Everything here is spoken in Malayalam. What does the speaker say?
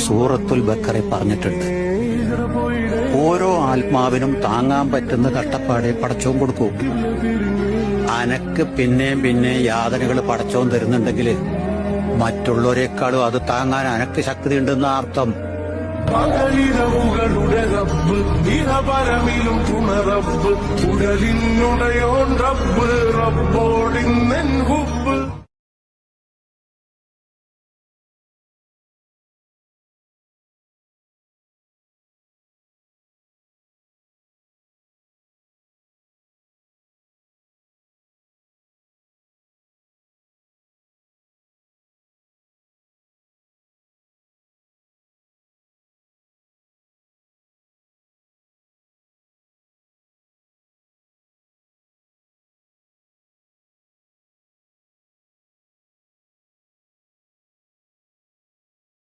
സൂറത്തുൽ ബക്കറെ പറഞ്ഞിട്ടുണ്ട്. ഓരോ ആത്മാവിനും താങ്ങാൻ പറ്റുന്ന കഷ്ടപ്പാടെ പടച്ചോൻ കൊടുക്കൂ. അനക്ക് പിന്നെ യാതനകൾ പടച്ചോൻ തരുന്നുണ്ടെങ്കിൽ മറ്റുള്ളവരെക്കാളും അത് താങ്ങാൻ അനക്ക് ശക്തി ഉണ്ടെന്ന അർത്ഥം. പകലിരവുകളുടെ റബ്ബ്, ഇഹപരമിലും തുണറബ്ബ്, ഉടലിനുടയോൻ റബ്ബ്, റബ്ബോടിന്നെൻ ഹുബ്ബ്.